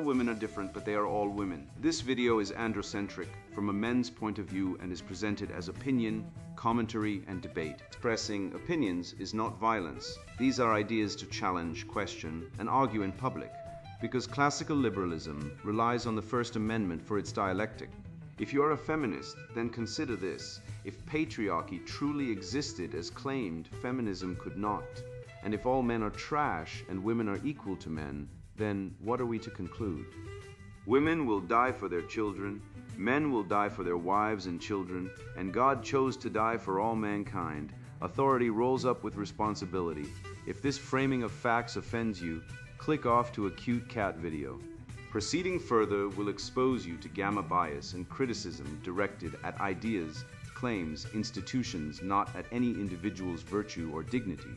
women are different, but they are all women. This video is androcentric from a men's point of view and is presented as opinion, commentary, and debate. Expressing opinions is not violence. These are ideas to challenge, question, and argue in public, because classical liberalism relies on the First Amendment for its dialectic. If you are a feminist, then consider this. If patriarchy truly existed as claimed, feminism could not. And if all men are trash and women are equal to men, then what are we to conclude? Women will die for their children, men will die for their wives and children, and God chose to die for all mankind. Authority rolls up with responsibility. If this framing of facts offends you, click off to a cute cat video. Proceeding further will expose you to gamma bias and criticism directed at ideas, claims, institutions, not at any individual's virtue or dignity.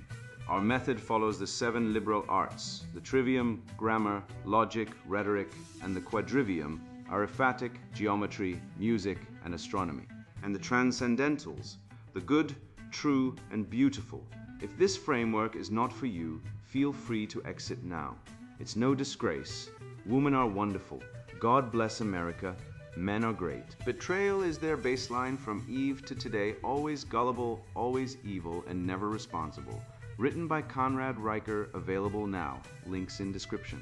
Our method follows the 7 liberal arts. The trivium, grammar, logic, rhetoric, and the quadrivium, arithmetic, geometry, music, and astronomy. And the transcendentals, the good, true, and beautiful. If this framework is not for you, feel free to exit now. It's no disgrace. Women are wonderful. God bless America. Men are great. Betrayal is their baseline from Eve to today, always gullible, always evil, and never responsible. Written by Conrad, Riker, available now. Links in description.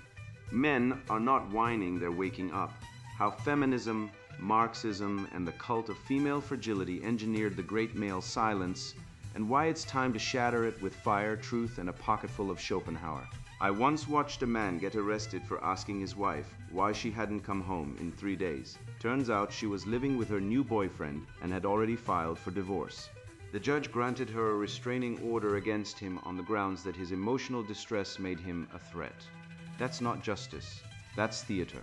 Men are not whining, they're waking up. How feminism, Marxism, and the cult of female fragility engineered the great male silence, and why it's time to shatter it with fire, truth, and a pocketful of Schopenhauer. I once watched a man get arrested for asking his wife why she hadn't come home in 3 days. Turns out she was living with her new boyfriend and had already filed for divorce. The judge granted her a restraining order against him on the grounds that his emotional distress made him a threat. That's not justice. That's theater.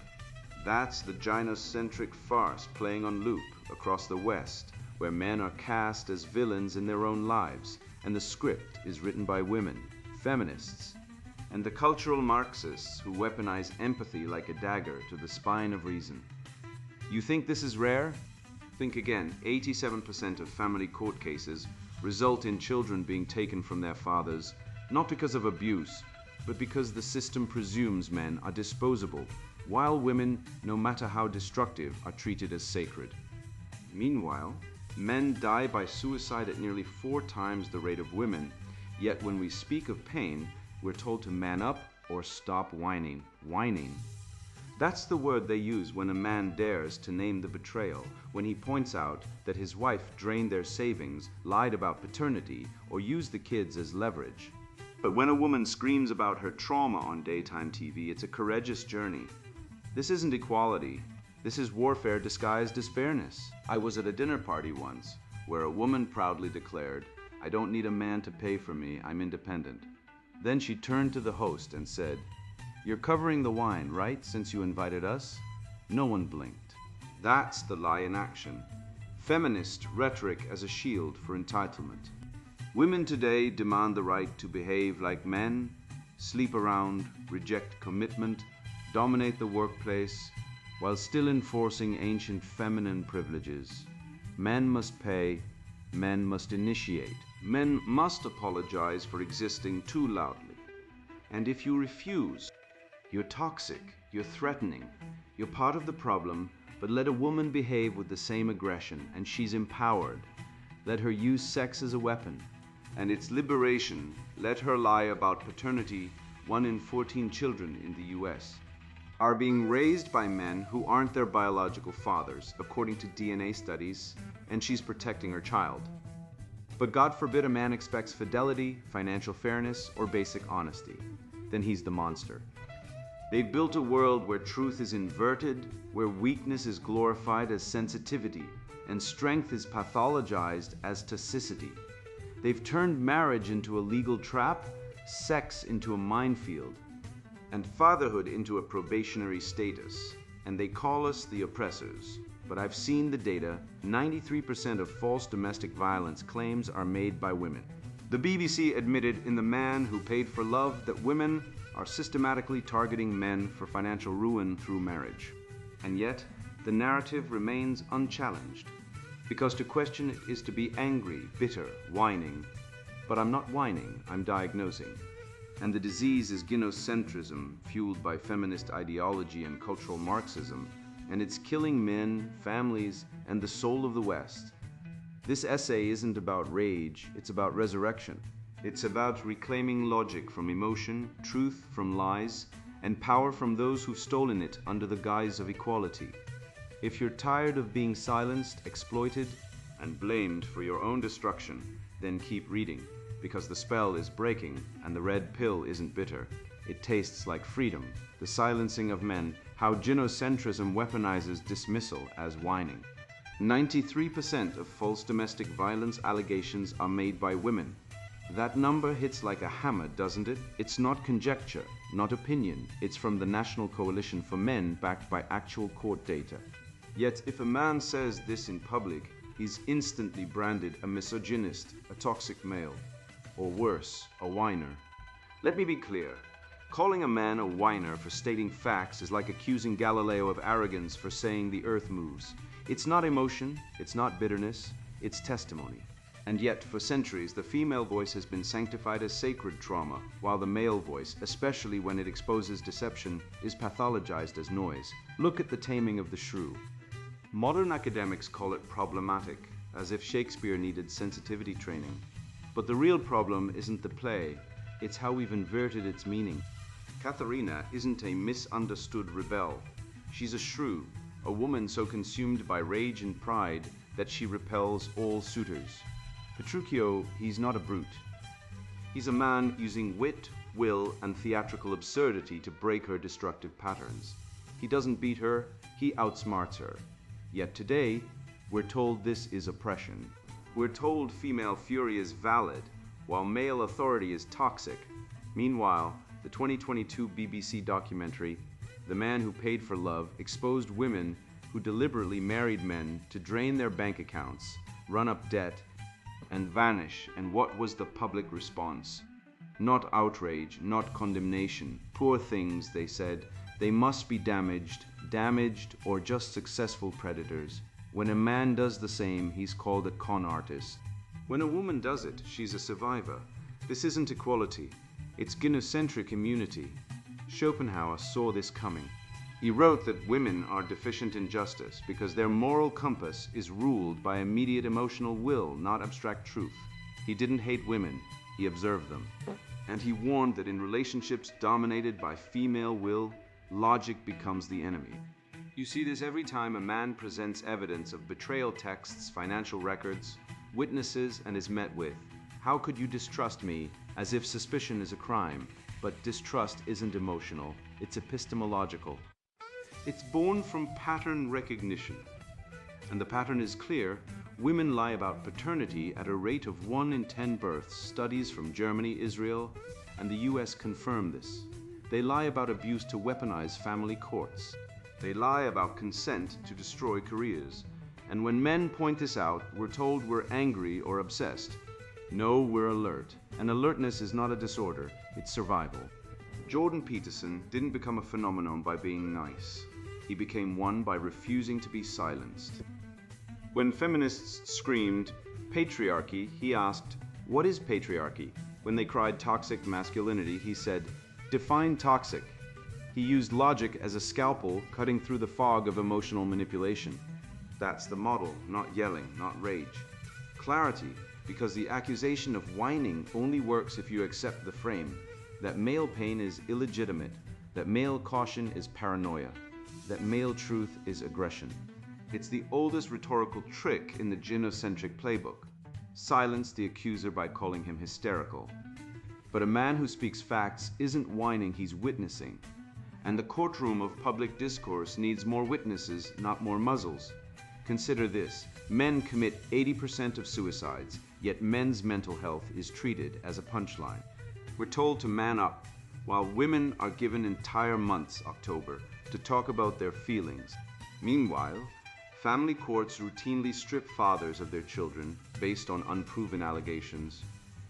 That's the gynocentric farce playing on loop across the West, where men are cast as villains in their own lives, and the script is written by women, feminists, and the cultural Marxists who weaponize empathy like a dagger to the spine of reason. You think this is rare? Think again. 87% of family court cases result in children being taken from their fathers, not because of abuse, but because the system presumes men are disposable, while women, no matter how destructive, are treated as sacred. Meanwhile, men die by suicide at nearly 4 times the rate of women, yet when we speak of pain, we're told to man up or stop whining. Whining. That's the word they use when a man dares to name the betrayal, when he points out that his wife drained their savings, lied about paternity, or used the kids as leverage. But when a woman screams about her trauma on daytime TV, it's a courageous journey. This isn't equality. This is warfare disguised as fairness. I was at a dinner party once where a woman proudly declared, "I don't need a man to pay for me, I'm independent." Then she turned to the host and said, "You're covering the wine, right, since you invited us?" No one blinked. That's the lie in action. Feminist rhetoric as a shield for entitlement. Women today demand the right to behave like men, sleep around, reject commitment, dominate the workplace, while still enforcing ancient feminine privileges. Men must pay, men must initiate. Men must apologize for existing too loudly. And if you refuse, you're toxic, you're threatening, you're part of the problem, but let a woman behave with the same aggression and she's empowered. Let her use sex as a weapon. And it's liberation. Let her lie about paternity. 1 in 14 children in the US are being raised by men who aren't their biological fathers, according to DNA studies, and she's protecting her child. But God forbid a man expects fidelity, financial fairness, or basic honesty. Then he's the monster. They've built a world where truth is inverted, where weakness is glorified as sensitivity, and strength is pathologized as toxicity. They've turned marriage into a legal trap, sex into a minefield, and fatherhood into a probationary status. And they call us the oppressors. But I've seen the data. 93% of false domestic violence claims are made by women. The BBC admitted in The Man Who Paid for Love that women are systematically targeting men for financial ruin through marriage. And yet, the narrative remains unchallenged. Because to question it is to be angry, bitter, whining. But I'm not whining, I'm diagnosing. And the disease is gynocentrism, fueled by feminist ideology and cultural Marxism, and it's killing men, families, and the soul of the West. This essay isn't about rage, it's about resurrection. It's about reclaiming logic from emotion, truth from lies, and power from those who've stolen it under the guise of equality. If you're tired of being silenced, exploited, and blamed for your own destruction, then keep reading, because the spell is breaking and the red pill isn't bitter. It tastes like freedom, the silencing of men, how gynocentrism weaponizes dismissal as whining. 93% of false domestic violence allegations are made by women. That number hits like a hammer, doesn't it? It's not conjecture, not opinion. It's from the National Coalition for Men, backed by actual court data. Yet, if a man says this in public, he's instantly branded a misogynist, a toxic male, or worse, a whiner. Let me be clear. Calling a man a whiner for stating facts is like accusing Galileo of arrogance for saying the earth moves. It's not emotion, it's not bitterness, it's testimony. And yet, for centuries, the female voice has been sanctified as sacred trauma, while the male voice, especially when it exposes deception, is pathologized as noise. Look at the taming of the shrew. Modern academics call it problematic, as if Shakespeare needed sensitivity training. But the real problem isn't the play, it's how we've inverted its meaning. Katharina isn't a misunderstood rebel. She's a shrew, a woman so consumed by rage and pride that she repels all suitors. Petruchio, he's not a brute. He's a man using wit, will, and theatrical absurdity to break her destructive patterns. He doesn't beat her, he outsmarts her. Yet today, we're told this is oppression. We're told female fury is valid, while male authority is toxic. Meanwhile, the 2022 BBC documentary, The Man Who Paid for Love, exposed women who deliberately married men to drain their bank accounts, run up debt, and vanish. And what was the public response? Not outrage, not condemnation. Poor things, they said. They must be damaged, or just successful predators. When a man does the same, he's called a con artist. When a woman does it, she's a survivor. This isn't equality, it's gynocentric immunity. Schopenhauer saw this coming. He wrote that women are deficient in justice because their moral compass is ruled by immediate emotional will, not abstract truth. He didn't hate women, he observed them. And he warned that in relationships dominated by female will, logic becomes the enemy. You see this every time a man presents evidence of betrayal texts, financial records, witnesses, and is met with, "How could you distrust me?" as if suspicion is a crime. But distrust isn't emotional, it's epistemological. It's born from pattern recognition. And the pattern is clear. Women lie about paternity at a rate of 1 in 10 births. Studies from Germany, Israel, and the US confirm this. They lie about abuse to weaponize family courts. They lie about consent to destroy careers. And when men point this out, we're told we're angry or obsessed. No, we're alert. And alertness is not a disorder, it's survival. Jordan Peterson didn't become a phenomenon by being nice. He became one by refusing to be silenced. When feminists screamed, "Patriarchy," he asked, "What is patriarchy?" When they cried toxic masculinity, he said, "Define toxic." He used logic as a scalpel, cutting through the fog of emotional manipulation. That's the model, not yelling, not rage. Clarity, because the accusation of whining only works if you accept the frame, that male pain is illegitimate, that male caution is paranoia, that male truth is aggression. It's the oldest rhetorical trick in the gynocentric playbook. Silence the accuser by calling him hysterical. But a man who speaks facts isn't whining, he's witnessing. And the courtroom of public discourse needs more witnesses, not more muzzles. Consider this. Men commit 80% of suicides, yet men's mental health is treated as a punchline. We're told to man up, while women are given entire months, October, to talk about their feelings. Meanwhile, family courts routinely strip fathers of their children based on unproven allegations.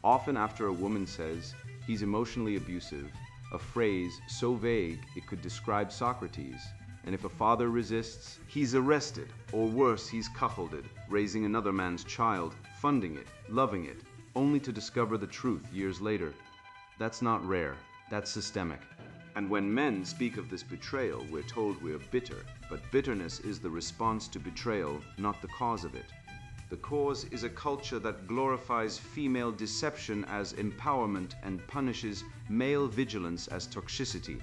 Often after a woman says, "He's emotionally abusive," a phrase so vague it could describe Socrates. And if a father resists, he's arrested, or worse, he's cuckolded, raising another man's child, funding it, loving it, only to discover the truth years later. That's not rare, that's systemic. And when men speak of this betrayal, we're told we're bitter, but bitterness is the response to betrayal, not the cause of it. The cause is a culture that glorifies female deception as empowerment and punishes male vigilance as toxicity.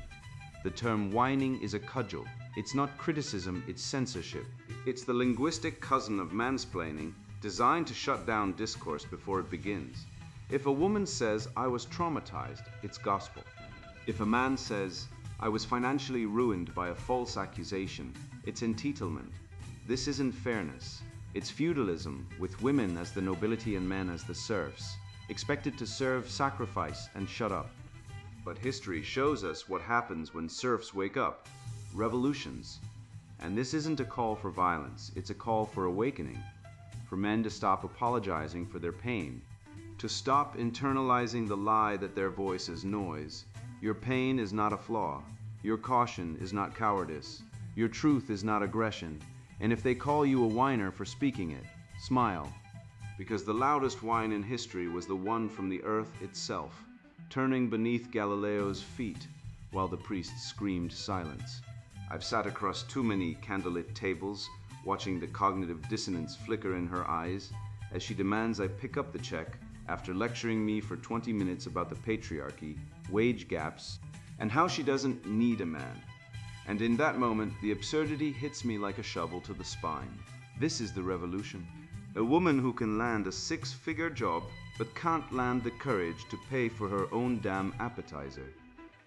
The term whining is a cudgel. It's not criticism, it's censorship. It's the linguistic cousin of mansplaining, designed to shut down discourse before it begins. If a woman says, "I was traumatized," it's gospel. If a man says, "I was financially ruined by a false accusation," it's entitlement. This isn't fairness. It's feudalism, with women as the nobility and men as the serfs, expected to serve, sacrifice, and shut up. But history shows us what happens when serfs wake up. Revolutions. And this isn't a call for violence, it's a call for awakening. For men to stop apologizing for their pain. To stop internalizing the lie that their voice is noise. Your pain is not a flaw. Your caution is not cowardice. Your truth is not aggression. And if they call you a whiner for speaking it, smile. Because the loudest whine in history was the one from the earth itself, turning beneath Galileo's feet while the priests screamed silence. I've sat across too many candlelit tables, watching the cognitive dissonance flicker in her eyes as she demands I pick up the check after lecturing me for 20 minutes about the patriarchy, wage gaps, and how she doesn't need a man. And in that moment, the absurdity hits me like a shovel to the spine. This is the revolution. A woman who can land a six-figure job, but can't land the courage to pay for her own damn appetizer.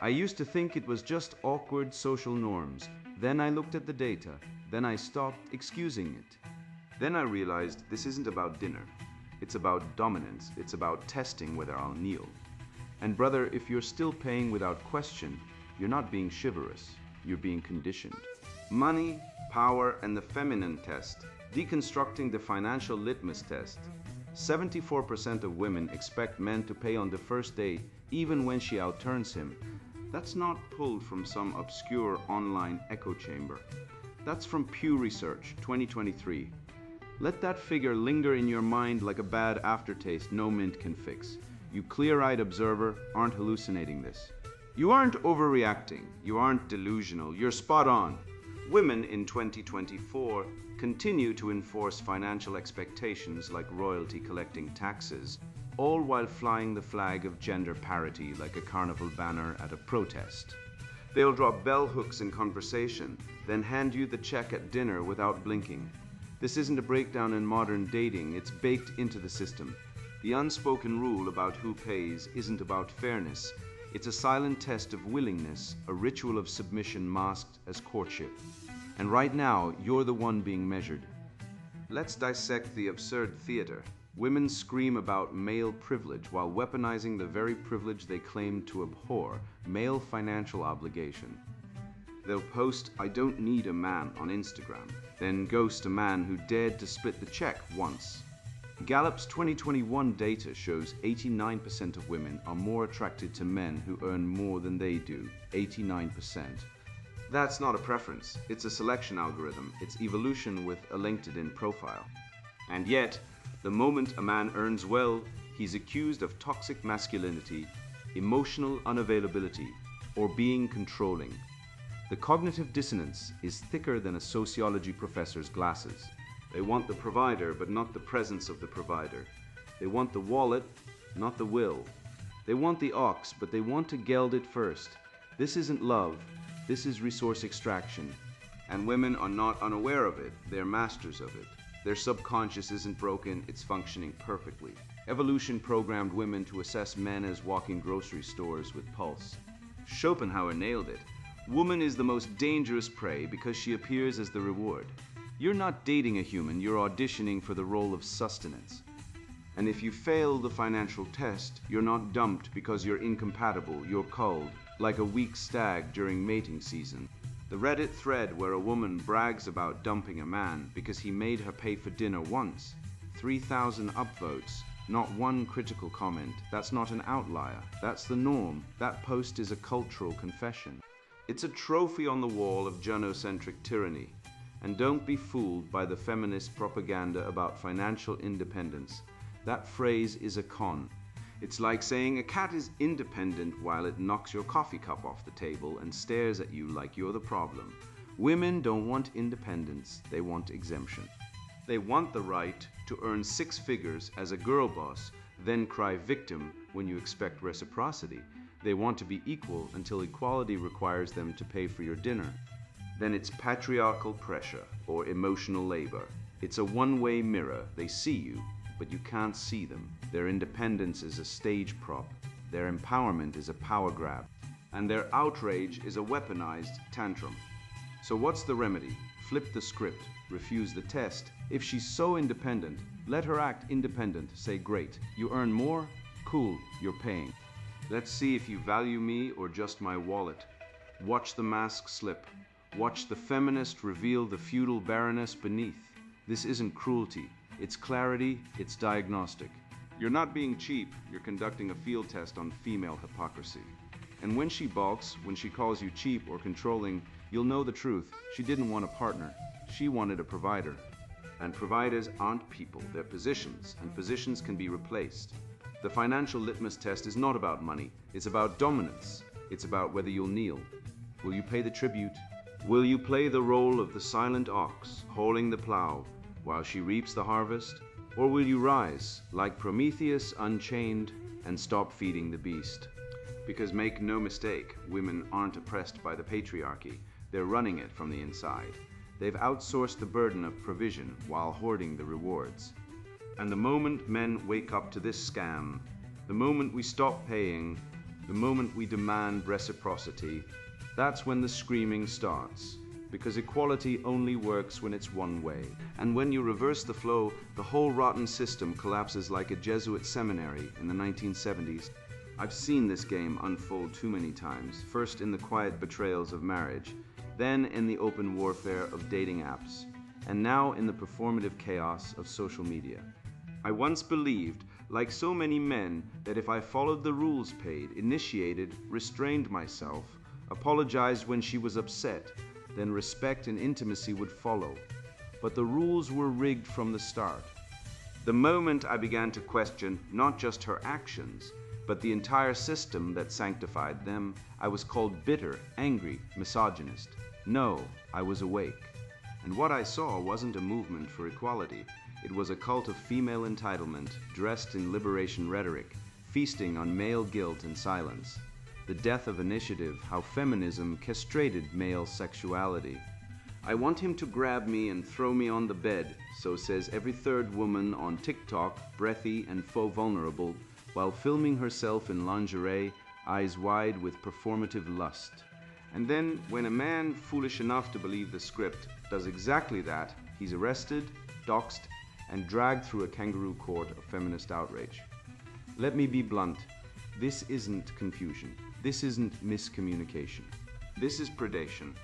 I used to think it was just awkward social norms. Then I looked at the data. Then I stopped excusing it. Then I realized this isn't about dinner. It's about dominance. It's about testing whether I'll kneel. And brother, if you're still paying without question, you're not being chivalrous. You're being conditioned. Money, power, and the feminine test. Deconstructing the financial litmus test. 74% of women expect men to pay on the first day, even when she outturns him. That's not pulled from some obscure online echo chamber. That's from Pew Research, 2023. Let that figure linger in your mind like a bad aftertaste no mint can fix. You clear-eyed observer aren't hallucinating this. You aren't overreacting. You aren't delusional. You're spot on. Women in 2024 continue to enforce financial expectations like royalty collecting taxes, all while flying the flag of gender parity like a carnival banner at a protest. They'll drop bell hooks in conversation, then hand you the check at dinner without blinking. This isn't a breakdown in modern dating, it's baked into the system. The unspoken rule about who pays isn't about fairness. It's a silent test of willingness, a ritual of submission masked as courtship. And right now, you're the one being measured. Let's dissect the absurd theater. Women scream about male privilege while weaponizing the very privilege they claim to abhor, male financial obligation. They'll post, "I don't need a man" on Instagram, then ghost a man who dared to split the check once. Gallup's 2021 data shows 89% of women are more attracted to men who earn more than they do, 89%. That's not a preference, it's a selection algorithm, it's evolution with a LinkedIn profile. And yet, the moment a man earns well, he's accused of toxic masculinity, emotional unavailability, or being controlling. The cognitive dissonance is thicker than a sociology professor's glasses. They want the provider, but not the presence of the provider. They want the wallet, not the will. They want the ox, but they want to geld it first. This isn't love, this is resource extraction. And women are not unaware of it, they're masters of it. Their subconscious isn't broken, it's functioning perfectly. Evolution programmed women to assess men as walking grocery stores with pulse. Schopenhauer nailed it. Woman is the most dangerous prey because she appears as the reward. You're not dating a human, you're auditioning for the role of sustenance. And if you fail the financial test, you're not dumped because you're incompatible, you're culled, like a weak stag during mating season. The Reddit thread where a woman brags about dumping a man because he made her pay for dinner once. 3,000 upvotes, not one critical comment. That's not an outlier, that's the norm. That post is a cultural confession. It's a trophy on the wall of gynocentric tyranny. And don't be fooled by the feminist propaganda about financial independence. That phrase is a con. It's like saying a cat is independent while it knocks your coffee cup off the table and stares at you like you're the problem. Women don't want independence, they want exemption. They want the right to earn 6 figures as a girl boss, then cry victim when you expect reciprocity. They want to be equal until equality requires them to pay for your dinner. Then it's patriarchal pressure or emotional labor. It's a one-way mirror. They see you, but you can't see them. Their independence is a stage prop. Their empowerment is a power grab. And their outrage is a weaponized tantrum. So what's the remedy? Flip the script. Refuse the test. If she's so independent, let her act independent. Say, great, you earn more? Cool, you're paying. Let's see if you value me or just my wallet. Watch the mask slip. Watch the feminist reveal the feudal baroness beneath. This isn't cruelty. It's clarity, it's diagnostic. You're not being cheap, you're conducting a field test on female hypocrisy. And when she balks, when she calls you cheap or controlling, you'll know the truth. She didn't want a partner. She wanted a provider. And providers aren't people, they're positions, and positions can be replaced. The financial litmus test is not about money, it's about dominance. It's about whether you'll kneel. Will you pay the tribute? Will you play the role of the silent ox, hauling the plow, while she reaps the harvest? Or will you rise, like Prometheus unchained, and stop feeding the beast? Because make no mistake, women aren't oppressed by the patriarchy, they're running it from the inside. They've outsourced the burden of provision while hoarding the rewards. And the moment men wake up to this scam, the moment we stop paying, the moment we demand reciprocity, that's when the screaming starts. Because equality only works when it's one way. And when you reverse the flow, the whole rotten system collapses like a Jesuit seminary in the 1970s. I've seen this game unfold too many times, first in the quiet betrayals of marriage, then in the open warfare of dating apps, and now in the performative chaos of social media. I once believed, like so many men, that if I followed the rules paid, initiated, restrained myself, apologized when she was upset, then respect and intimacy would follow. But the rules were rigged from the start. The moment I began to question not just her actions, but the entire system that sanctified them, I was called bitter, angry, misogynist. No, I was awake. And what I saw wasn't a movement for equality. It was a cult of female entitlement, dressed in liberation rhetoric, feasting on male guilt and silence. The death of initiative, how feminism castrated male sexuality. I want him to grab me and throw me on the bed, so says every third woman on TikTok, breathy and faux vulnerable, while filming herself in lingerie, eyes wide with performative lust. And then, when a man foolish enough to believe the script does exactly that, he's arrested, doxxed, and dragged through a kangaroo court of feminist outrage. Let me be blunt. This isn't confusion. This isn't miscommunication. This is predation.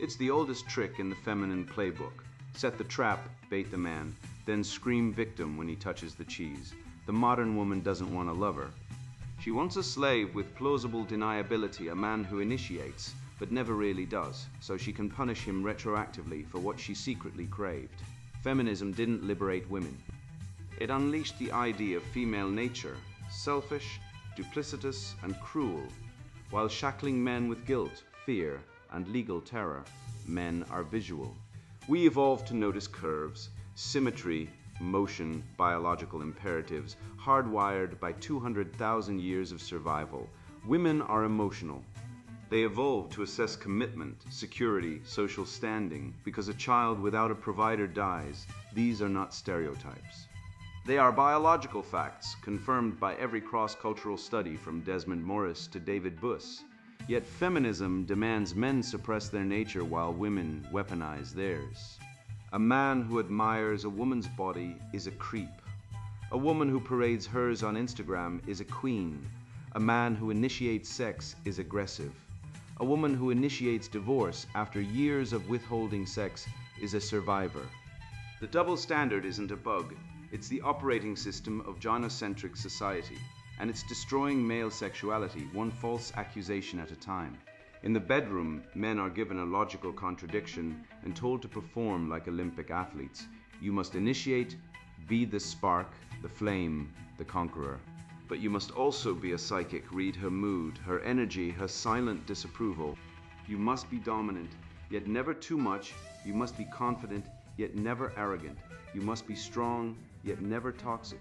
It's the oldest trick in the feminine playbook. Set the trap, bait the man, then scream victim when he touches the cheese. The modern woman doesn't want a lover. She wants a slave with plausible deniability, a man who initiates, but never really does, so she can punish him retroactively for what she secretly craved. Feminism didn't liberate women. It unleashed the idea of female nature, selfish, duplicitous, and cruel, while shackling men with guilt, fear, and legal terror. Men are visual. We evolved to notice curves, symmetry, motion, biological imperatives, hardwired by 200,000 years of survival. Women are emotional. They evolved to assess commitment, security, social standing, because a child without a provider dies. These are not stereotypes. They are biological facts, confirmed by every cross-cultural study from Desmond Morris to David Buss. Yet feminism demands men suppress their nature while women weaponize theirs. A man who admires a woman's body is a creep. A woman who parades hers on Instagram is a queen. A man who initiates sex is aggressive. A woman who initiates divorce after years of withholding sex is a survivor. The double standard isn't a bug. It's the operating system of gynocentric society, and it's destroying male sexuality, one false accusation at a time. In the bedroom, men are given a logical contradiction and told to perform like Olympic athletes. You must initiate, be the spark, the flame, the conqueror. But you must also be a psychic, read her mood, her energy, her silent disapproval. You must be dominant, yet never too much. You must be confident, yet never arrogant. You must be strong, yet never toxic.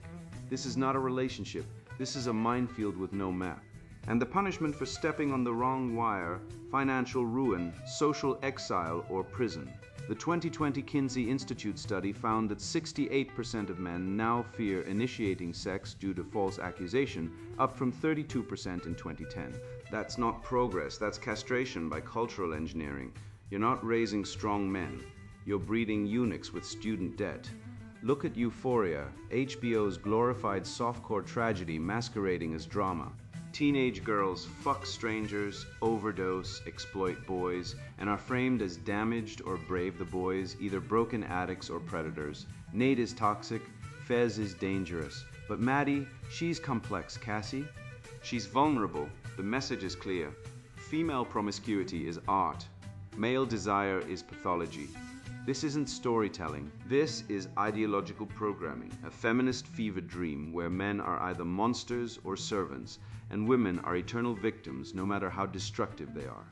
This is not a relationship. This is a minefield with no map. And the punishment for stepping on the wrong wire: financial ruin, social exile, or prison. The 2020 Kinsey Institute study found that 68% of men now fear initiating sex due to false accusation, up from 32% in 2010. That's not progress, that's castration by cultural engineering. You're not raising strong men. You're breeding eunuchs with student debt. Look at Euphoria, HBO's glorified softcore tragedy masquerading as drama. Teenage girls fuck strangers, overdose, exploit boys, and are framed as damaged or brave the boys, either broken addicts or predators. Nate is toxic, Fez is dangerous. But Maddie, she's complex, Cassie. She's vulnerable, the message is clear. Female promiscuity is art. Male desire is pathology. This isn't storytelling. This is ideological programming, a feminist fever dream where men are either monsters or servants, and women are eternal victims no matter how destructive they are.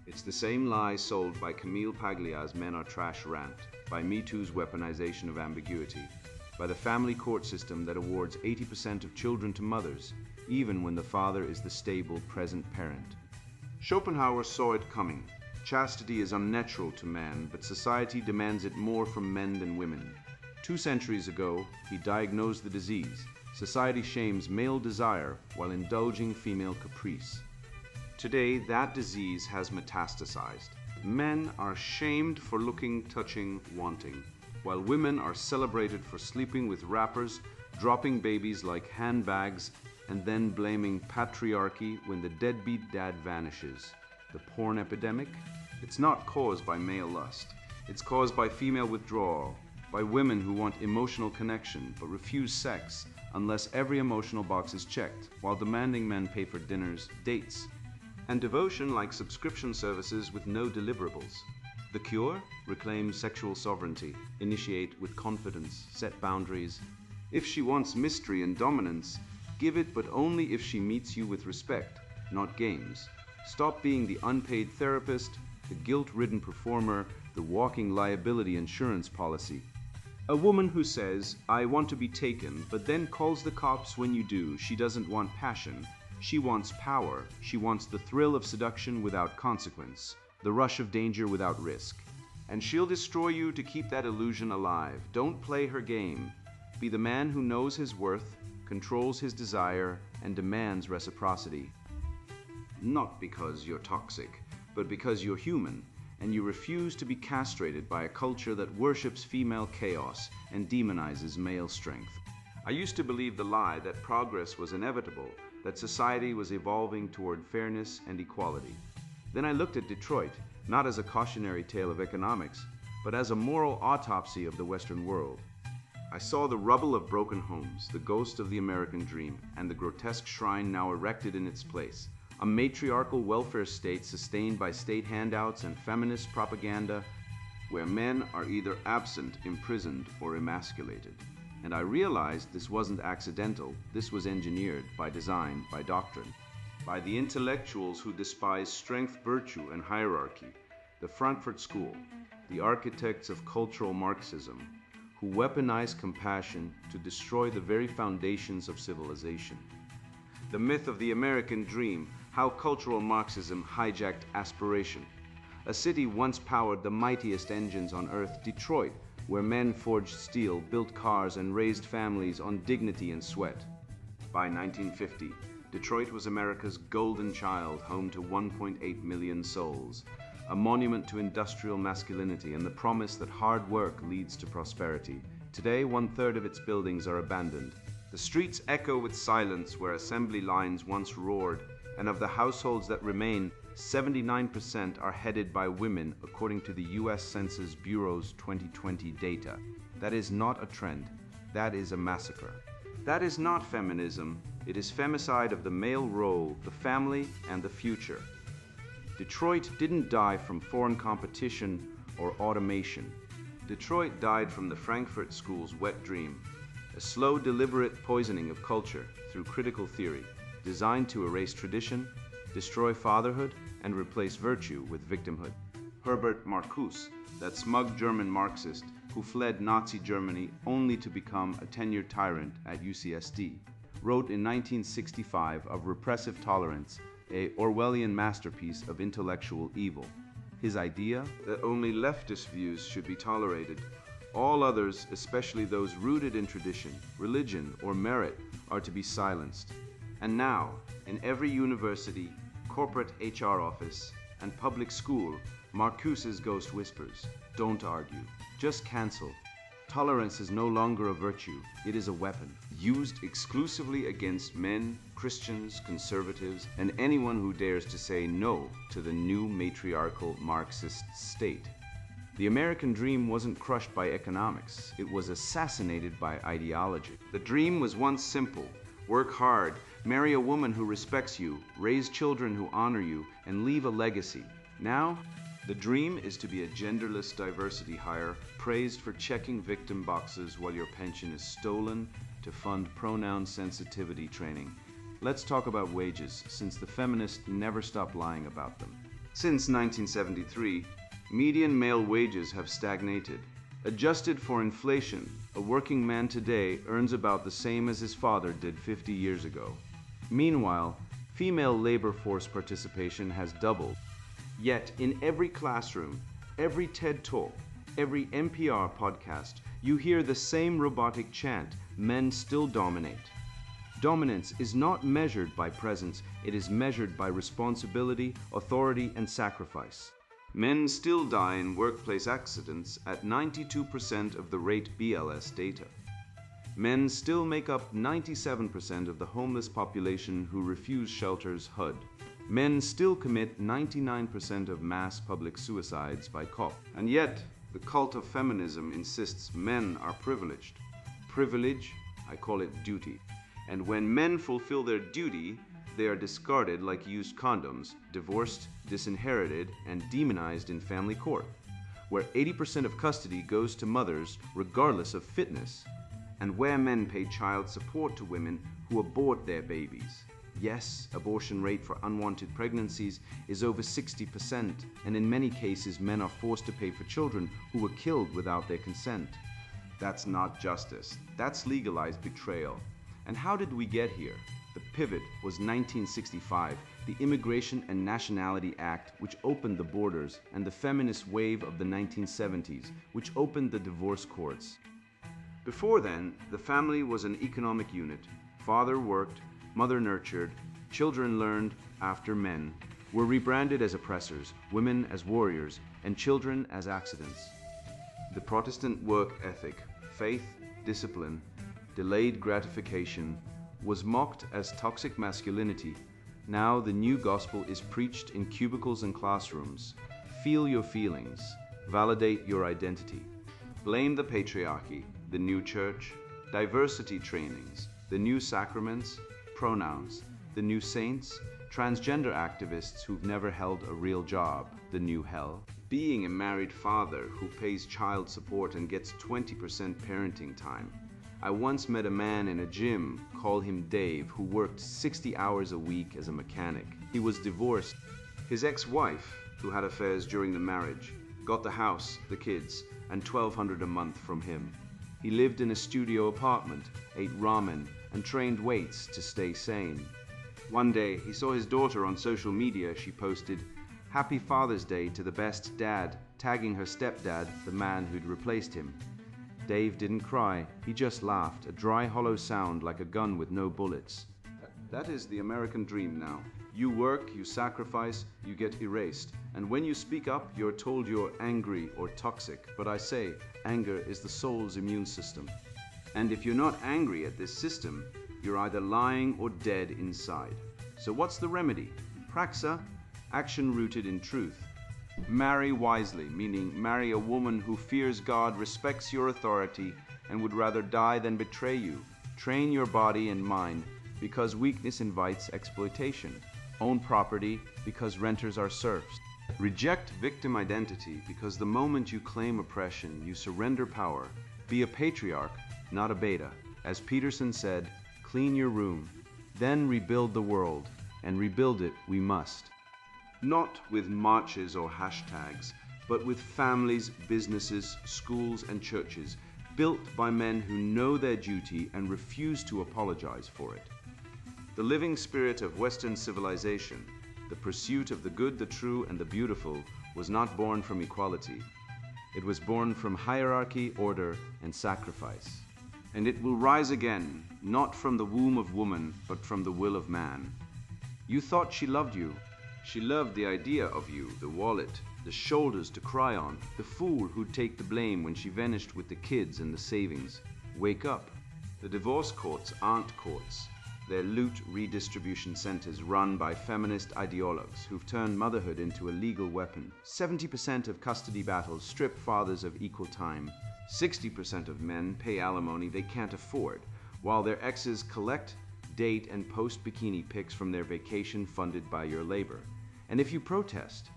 It's the same lie sold by Camille Paglia's Men Are Trash rant, by Me Too's weaponization of ambiguity, by the family court system that awards 80% of children to mothers, even when the father is the stable, present parent. Schopenhauer saw it coming. Chastity is unnatural to man, but society demands it more from men than women. 2 centuries ago, he diagnosed the disease. Society shames male desire while indulging female caprice. Today, that disease has metastasized. Men are shamed for looking, touching, wanting, while women are celebrated for sleeping with rappers, dropping babies like handbags, and then blaming patriarchy when the deadbeat dad vanishes. The porn epidemic? It's not caused by male lust. It's caused by female withdrawal, by women who want emotional connection but refuse sex unless every emotional box is checked, while demanding men pay for dinners, dates, and devotion like subscription services with no deliverables. The cure? Reclaim sexual sovereignty, initiate with confidence, set boundaries. If she wants mystery and dominance, give it, but only if she meets you with respect, not games. Stop being the unpaid therapist, the guilt-ridden performer, the walking liability insurance policy. A woman who says, "I want to be taken," but then calls the cops when you do. She doesn't want passion. She wants power. She wants the thrill of seduction without consequence, the rush of danger without risk. And she'll destroy you to keep that illusion alive. Don't play her game. Be the man who knows his worth, controls his desire, and demands reciprocity. Not because you're toxic, but because you're human, and you refuse to be castrated by a culture that worships female chaos and demonizes male strength. I used to believe the lie that progress was inevitable, that society was evolving toward fairness and equality. Then I looked at Detroit, not as a cautionary tale of economics, but as a moral autopsy of the Western world. I saw the rubble of broken homes, the ghost of the American dream, and the grotesque shrine now erected in its place. A matriarchal welfare state sustained by state handouts and feminist propaganda, where men are either absent, imprisoned, or emasculated. And I realized this wasn't accidental. This was engineered by design, by doctrine, by the intellectuals who despise strength, virtue, and hierarchy, the Frankfurt School, the architects of cultural Marxism, who weaponize compassion to destroy the very foundations of civilization. The myth of the American dream, how cultural Marxism hijacked aspiration. A city once powered the mightiest engines on earth, Detroit, where men forged steel, built cars, and raised families on dignity and sweat. By 1950, Detroit was America's golden child, home to 1.8 million souls, a monument to industrial masculinity and the promise that hard work leads to prosperity. Today, 1/3 of its buildings are abandoned. The streets echo with silence where assembly lines once roared, and of the households that remain, 79% are headed by women, according to the U.S. Census Bureau's 2020 data. That is not a trend. That is a massacre. That is not feminism. It is femicide of the male role, the family, and the future. Detroit didn't die from foreign competition or automation. Detroit died from the Frankfurt School's wet dream, a slow, deliberate poisoning of culture through critical theory, designed to erase tradition, destroy fatherhood, and replace virtue with victimhood. Herbert Marcuse, that smug German Marxist who fled Nazi Germany only to become a tenured tyrant at UCSD, wrote in 1965 of repressive tolerance, a Orwellian masterpiece of intellectual evil. His idea that only leftist views should be tolerated, all others, especially those rooted in tradition, religion, or merit, are to be silenced. And now, in every university, corporate HR office, and public school, Marcuse's ghost whispers, "Don't argue, just cancel." Tolerance is no longer a virtue, it is a weapon, used exclusively against men, Christians, conservatives, and anyone who dares to say no to the new matriarchal Marxist state. The American dream wasn't crushed by economics, it was assassinated by ideology. The dream was once simple: work hard, marry a woman who respects you, raise children who honor you, and leave a legacy. Now, the dream is to be a genderless diversity hire, praised for checking victim boxes while your pension is stolen to fund pronoun sensitivity training. Let's talk about wages, since the feminists never stop lying about them. Since 1973, median male wages have stagnated. Adjusted for inflation, a working man today earns about the same as his father did 50 years ago. Meanwhile, female labor force participation has doubled. Yet, in every classroom, every TED Talk, every NPR podcast, you hear the same robotic chant: men still dominate. Dominance is not measured by presence, it is measured by responsibility, authority, and sacrifice. Men still die in workplace accidents at 92% of the rate BLS data. Men still make up 97% of the homeless population who refuse shelters HUD. Men still commit 99% of mass public suicides by cop. And yet, the cult of feminism insists men are privileged. Privilege, I call it duty. And when men fulfill their duty, they are discarded like used condoms, divorced, disinherited, and demonized in family court, where 80% of custody goes to mothers regardless of fitness, and where men pay child support to women who abort their babies. Yes, abortion rate for unwanted pregnancies is over 60%, and in many cases men are forced to pay for children who were killed without their consent. That's not justice, that's legalized betrayal. And how did we get here? The pivot was 1965, the Immigration and Nationality Act, which opened the borders, and the feminist wave of the 1970s, which opened the divorce courts. Before then, the family was an economic unit. Father worked, mother nurtured, children learned after men, were rebranded as oppressors, women as warriors, and children as accidents. The Protestant work ethic, faith, discipline, delayed gratification, was mocked as toxic masculinity. Now the new gospel is preached in cubicles and classrooms. Feel your feelings, validate your identity. Blame the patriarchy, the new church, diversity trainings, the new sacraments, pronouns, the new saints, transgender activists who've never held a real job, the new hell. Being a married father who pays child support and gets 20% parenting time. I once met a man in a gym, call him Dave, who worked 60 hours a week as a mechanic. He was divorced. His ex-wife, who had affairs during the marriage, got the house, the kids, and $1,200 a month from him. He lived in a studio apartment, ate ramen, and trained weights to stay sane. One day, he saw his daughter on social media. She posted, "Happy Father's Day to the best dad," tagging her stepdad, the man who'd replaced him. Dave didn't cry, he just laughed, a dry, hollow sound like a gun with no bullets. That is the American dream now. You work, you sacrifice, you get erased. And when you speak up, you're told you're angry or toxic. But I say, anger is the soul's immune system. And if you're not angry at this system, you're either lying or dead inside. So what's the remedy? Praxa, action rooted in truth. Marry wisely, meaning marry a woman who fears God, respects your authority, and would rather die than betray you. Train your body and mind, because weakness invites exploitation. Own property, because renters are serfs. Reject victim identity, because the moment you claim oppression, you surrender power. Be a patriarch, not a beta. As Peterson said, clean your room, then rebuild the world, and rebuild it we must. Not with marches or hashtags, but with families, businesses, schools, and churches built by men who know their duty and refuse to apologize for it. The living spirit of Western civilization, the pursuit of the good, the true, and the beautiful, was not born from equality. It was born from hierarchy, order, and sacrifice. And it will rise again, not from the womb of woman, but from the will of man. You thought she loved you. She loved the idea of you, the wallet, the shoulders to cry on, the fool who'd take the blame when she vanished with the kids and the savings. Wake up. The divorce courts aren't courts. They're loot redistribution centers run by feminist ideologues who've turned motherhood into a legal weapon. 70% of custody battles strip fathers of equal time. 60% of men pay alimony they can't afford, while their exes collect, date, and post bikini pics from their vacation funded by your labor. And if you protest,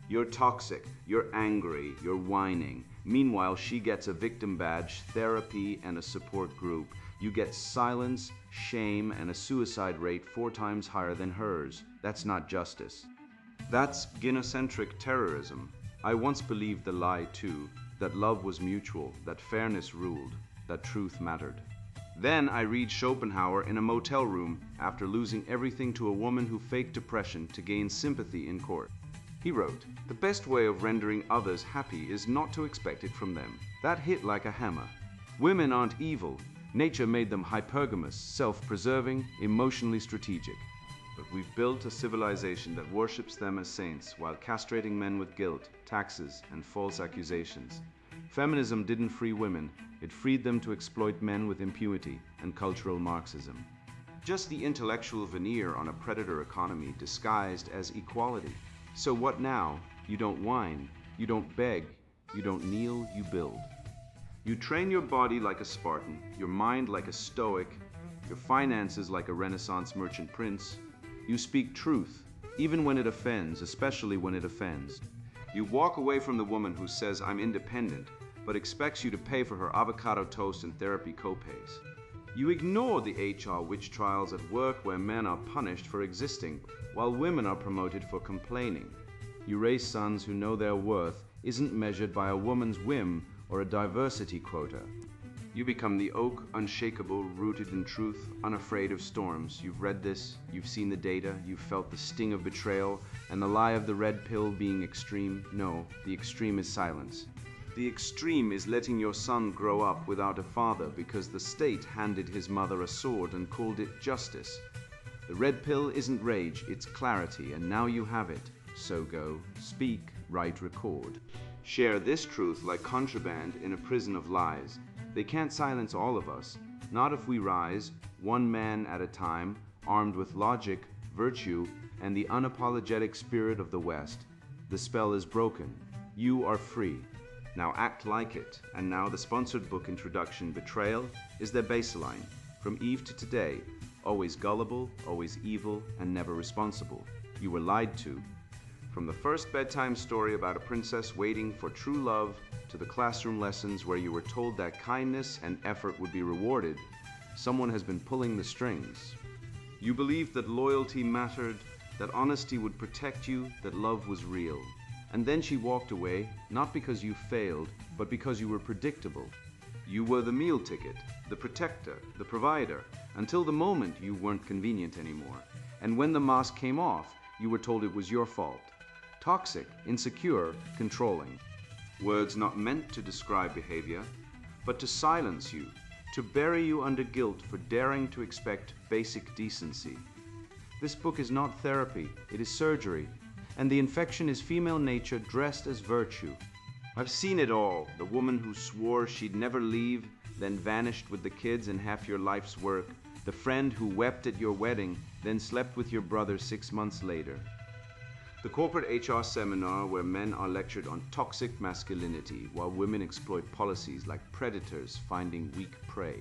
you're toxic, you're angry, you're whining. Meanwhile, she gets a victim badge, therapy, and a support group. You get silence, shame, and a suicide rate 4 times higher than hers. That's not justice. That's gynocentric terrorism. I once believed the lie too, that love was mutual, that fairness ruled, that truth mattered. Then I read Schopenhauer in a motel room after losing everything to a woman who faked depression to gain sympathy in court. He wrote, "The best way of rendering others happy is not to expect it from them." That hit like a hammer. Women aren't evil. Nature made them hypergamous, self-preserving, emotionally strategic. But we've built a civilization that worships them as saints while castrating men with guilt, taxes, and false accusations. Feminism didn't free women. It freed them to exploit men with impunity and cultural Marxism. Just the intellectual veneer on a predator economy disguised as equality. So what now? You don't whine, you don't beg, you don't kneel, you build. You train your body like a Spartan, your mind like a Stoic, your finances like a Renaissance merchant prince. You speak truth, even when it offends, especially when it offends. You walk away from the woman who says, "I'm independent," but expects you to pay for her avocado toast and therapy copays. You ignore the HR witch trials at work where men are punished for existing, while women are promoted for complaining. You raise sons who know their worth isn't measured by a woman's whim or a diversity quota. You become the oak, unshakable, rooted in truth, unafraid of storms. You've read this, you've seen the data, you've felt the sting of betrayal, and the lie of the red pill being extreme. No, the extreme is silence. The extreme is letting your son grow up without a father because the state handed his mother a sword and called it justice. The red pill isn't rage, it's clarity, and now you have it. So go, speak, write, record. Share this truth like contraband in a prison of lies. They can't silence all of us, not if we rise, one man at a time, armed with logic, virtue, and the unapologetic spirit of the West. The spell is broken. You are free. Now act like it. And now the sponsored book introduction, Betrayal, is their baseline. From Eve to today, always gullible, always evil, and never responsible. You were lied to. From the first bedtime story about a princess waiting for true love to the classroom lessons where you were told that kindness and effort would be rewarded, someone has been pulling the strings. You believed that loyalty mattered, that honesty would protect you, that love was real. And then she walked away, not because you failed, but because you were predictable. You were the meal ticket, the protector, the provider, until the moment you weren't convenient anymore. And when the mask came off, you were told it was your fault. Toxic, insecure, controlling. Words not meant to describe behavior, but to silence you, to bury you under guilt for daring to expect basic decency. This book is not therapy, it is surgery, and the infection is female nature dressed as virtue. I've seen it all, the woman who swore she'd never leave, then vanished with the kids and half your life's work, the friend who wept at your wedding, then slept with your brother 6 months later. The corporate HR seminar where men are lectured on toxic masculinity while women exploit policies like predators finding weak prey.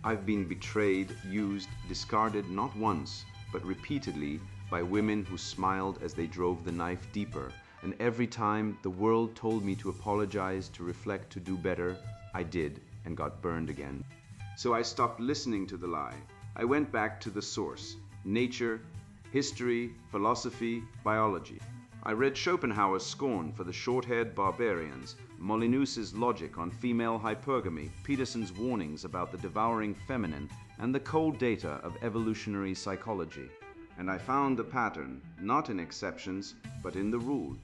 I've been betrayed, used, discarded not once, but repeatedly by women who smiled as they drove the knife deeper, and every time the world told me to apologize, to reflect, to do better, I did and got burned again. So I stopped listening to the lie. I went back to the source: nature, history, philosophy, biology. I read Schopenhauer's scorn for the short-haired barbarians, Molinus's logic on female hypergamy, Peterson's warnings about the devouring feminine, and the cold data of evolutionary psychology. And I found the pattern, not in exceptions, but in the rule.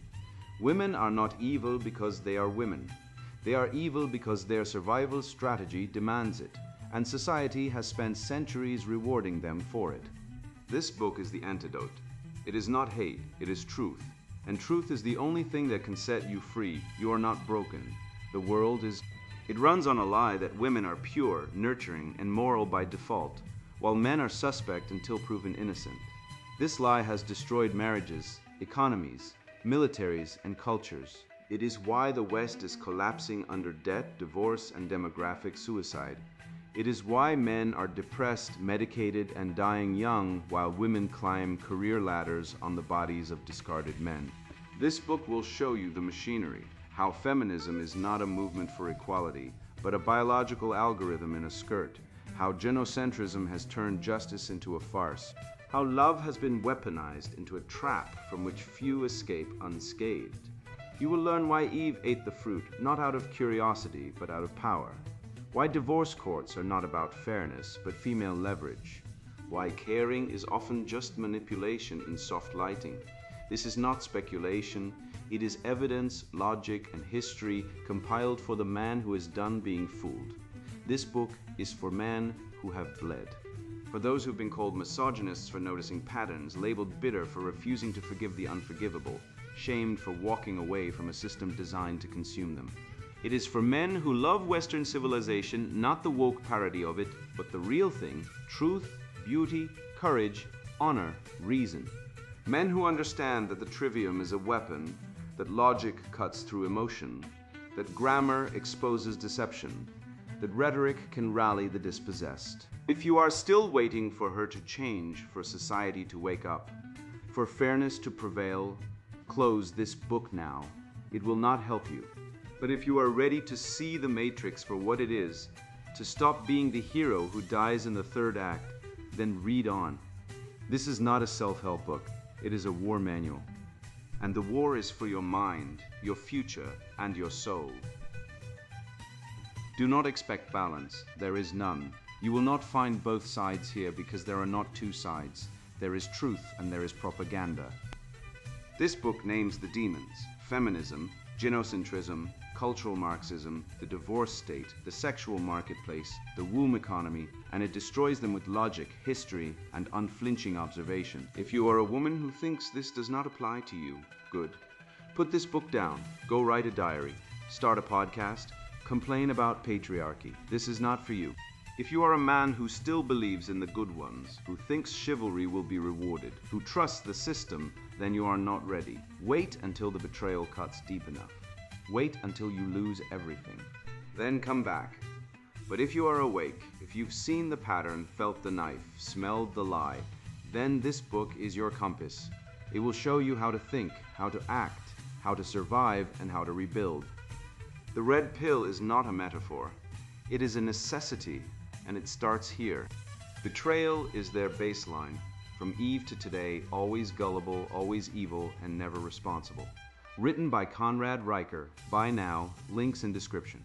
Women are not evil because they are women. They are evil because their survival strategy demands it, and society has spent centuries rewarding them for it. This book is the antidote. It is not hate, it is truth. And truth is the only thing that can set you free. You are not broken. The world is... It runs on a lie that women are pure, nurturing, and moral by default, while men are suspect until proven innocent. This lie has destroyed marriages, economies, militaries, and cultures. It is why the West is collapsing under debt, divorce, and demographic suicide. It is why men are depressed, medicated, and dying young, while women climb career ladders on the bodies of discarded men. This book will show you the machinery, how feminism is not a movement for equality, but a biological algorithm in a skirt, how gynocentrism has turned justice into a farce, how love has been weaponized into a trap from which few escape unscathed. You will learn why Eve ate the fruit, not out of curiosity, but out of power. Why divorce courts are not about fairness, but female leverage. Why caring is often just manipulation in soft lighting. This is not speculation. It is evidence, logic, and history compiled for the man who is done being fooled. This book is for men who have bled. For those who've been called misogynists for noticing patterns, labeled bitter for refusing to forgive the unforgivable, shamed for walking away from a system designed to consume them. It is for men who love Western civilization, not the woke parody of it, but the real thing: truth, beauty, courage, honor, reason. Men who understand that the trivium is a weapon, that logic cuts through emotion, that grammar exposes deception, that rhetoric can rally the dispossessed. If you are still waiting for her to change, for society to wake up, for fairness to prevail, close this book now. It will not help you. But if you are ready to see the Matrix for what it is, to stop being the hero who dies in the third act, then read on. This is not a self-help book. It is a war manual. And the war is for your mind, your future, and your soul. Do not expect balance. There is none. You will not find both sides here because there are not two sides. There is truth and there is propaganda. This book names the demons: feminism, gynocentrism, cultural Marxism, the divorce state, the sexual marketplace, the womb economy, and it destroys them with logic, history, and unflinching observation. If you are a woman who thinks this does not apply to you, good. Put this book down, go write a diary, start a podcast, complain about patriarchy. This is not for you. If you are a man who still believes in the good ones, who thinks chivalry will be rewarded, who trusts the system, then you are not ready. Wait until the betrayal cuts deep enough. Wait until you lose everything. Then come back. But if you are awake, if you've seen the pattern, felt the knife, smelled the lie, then this book is your compass. It will show you how to think, how to act, how to survive, and how to rebuild. The red pill is not a metaphor. It is a necessity, and it starts here. Betrayal is their baseline. From Eve to today, always gullible, always evil, and never responsible. Written by Conrad Riker. Buy now. Links in description.